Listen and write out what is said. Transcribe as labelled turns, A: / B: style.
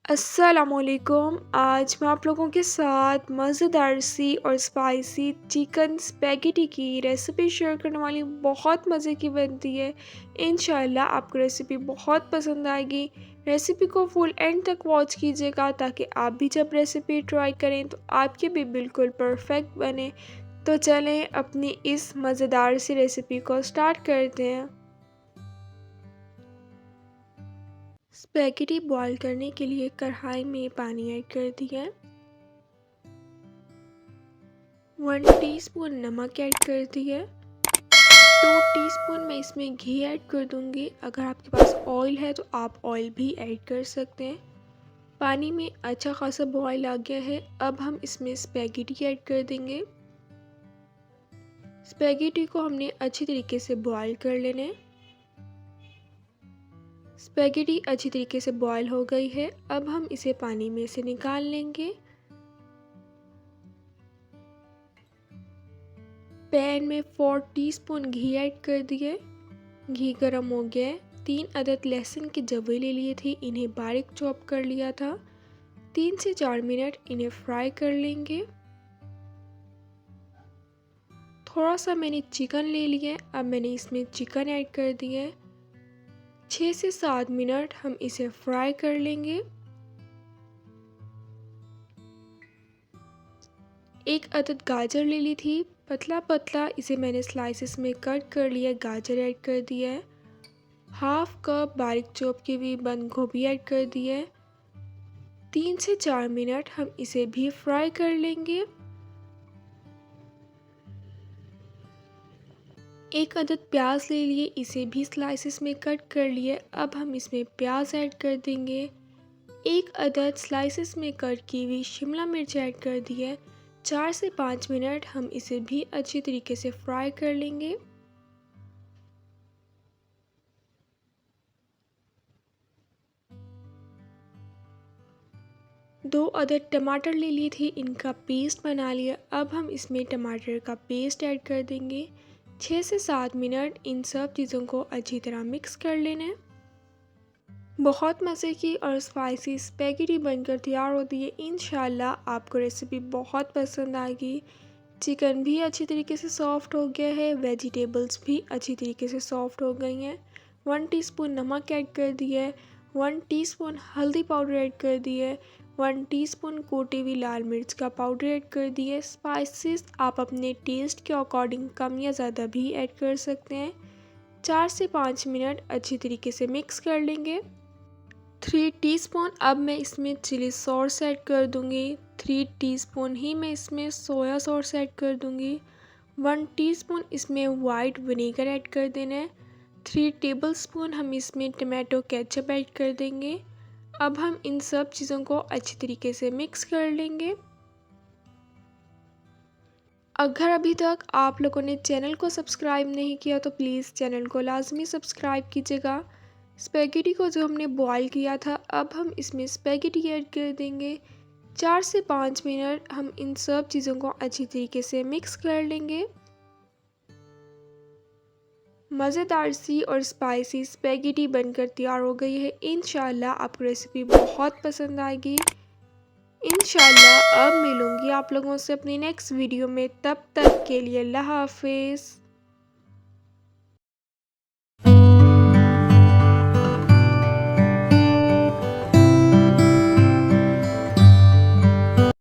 A: अस्सलामुअलैकुम। आज मैं आप लोगों के साथ मज़ेदार सी और स्पाइसी चिकन स्पैगेटी की रेसिपी शेयर करने वाली हूँ। बहुत मज़े की बनती है। इंशाल्लाह आपको रेसिपी बहुत पसंद आएगी। रेसिपी को फुल एंड तक वॉच कीजिएगा ताकि आप भी जब रेसिपी ट्राई करें तो आपकी भी बिल्कुल परफेक्ट बने। तो चलें अपनी इस मज़ेदार सी रेसिपी को स्टार्ट करते हैं। स्पैगेटी बॉईल करने के लिए कढ़ाई में पानी ऐड कर दिया है। 1 टीस्पून नमक ऐड कर दिया है। 2 टीस्पून मैं इसमें घी ऐड कर दूंगी। अगर आपके पास ऑयल है तो आप ऑयल भी ऐड कर सकते हैं। पानी में अच्छा खासा बॉईल आ गया है। अब हम इसमें स्पैगेटी ऐड कर देंगे। स्पैगेटी को हमने अच्छी तरीके से बॉईल कर लेना है। स्पैगेटी अच्छी तरीके से बॉईल हो गई है। अब हम इसे पानी में से निकाल लेंगे। पैन में 4 टीस्पून घी ऐड कर दिए। घी गर्म हो गया है। 3 अदद लहसुन की जवे ले लिए थे, इन्हें बारीक चॉप कर लिया था। 3 से 4 मिनट इन्हें फ्राई कर लेंगे। थोड़ा सा मैंने चिकन ले लिया है। अब मैंने इसमें चिकन ऐड कर दिया है। 6 से 7 मिनट हम इसे फ्राई कर लेंगे। एक अदद गाजर ले ली थी, पतला पतला इसे मैंने स्लाइसेस में कट कर लिया। गाजर ऐड कर दिया है। हाफ कप बारीक चॉप की हुई बंद गोभी ऐड कर दिया है। 3 से 4 मिनट हम इसे भी फ्राई कर लेंगे। एक अदद प्याज ले लिए, इसे भी स्लाइसेस में कट कर लिए। अब हम इसमें प्याज ऐड कर देंगे। एक अदद स्लाइसेस में कट की हुई शिमला मिर्च ऐड कर दी है। 4 से 5 मिनट हम इसे भी अच्छी तरीके से फ्राई कर लेंगे। दो अदद टमाटर ले लिए थे, इनका पेस्ट बना लिया। अब हम इसमें टमाटर का पेस्ट ऐड कर देंगे। 6 से 7 मिनट इन सब चीज़ों को अच्छी तरह मिक्स कर लेना है। बहुत मज़े की और स्पाइसी स्पैगेटी बनकर तैयार होती है। इंशाल्लाह आपको रेसिपी बहुत पसंद आएगी। चिकन भी अच्छी तरीके से सॉफ़्ट हो गया है, वेजिटेबल्स भी अच्छी तरीके से सॉफ़्ट हो गई हैं। 1 टीस्पून नमक ऐड कर दिया है। 1 टीस्पून हल्दी पाउडर ऐड कर दिया है। 1 टीस्पून कुटी हुई लाल मिर्च का पाउडर ऐड कर दिया है। स्पाइसेस आप अपने टेस्ट के अकॉर्डिंग कम या ज़्यादा भी ऐड कर सकते हैं। 4 से 5 मिनट अच्छी तरीके से मिक्स कर लेंगे। 3 टीस्पून अब मैं इसमें चिली सॉस ऐड कर दूंगी। 3 टीस्पून ही मैं इसमें सोया सॉस ऐड कर दूंगी। 1 टीस्पून इसमें वाइट विनेगर ऐड कर देना है। 3 टेबलस्पून हम इसमें टमाटो केचप ऐड कर देंगे। अब हम इन सब चीज़ों को अच्छी तरीके से मिक्स कर लेंगे। अगर अभी तक आप लोगों ने चैनल को सब्सक्राइब नहीं किया तो प्लीज़ चैनल को लाजमी सब्सक्राइब कीजिएगा। स्पैगेटी को जो हमने बॉईल किया था, अब हम इसमें स्पैगेटी ऐड कर देंगे। 4 से 5 मिनट हम इन सब चीज़ों को अच्छी तरीके से मिक्स कर लेंगे। मज़ेदार सी और स्पाइसी स्पैगेटी बनकर तैयार हो गई है। इंशाल्लाह आपको रेसिपी बहुत पसंद आएगी। इंशाल्लाह अब मिलूँगी आप लोगों से अपनी नेक्स्ट वीडियो में। तब तक के लिए अल्लाह हाफिज़।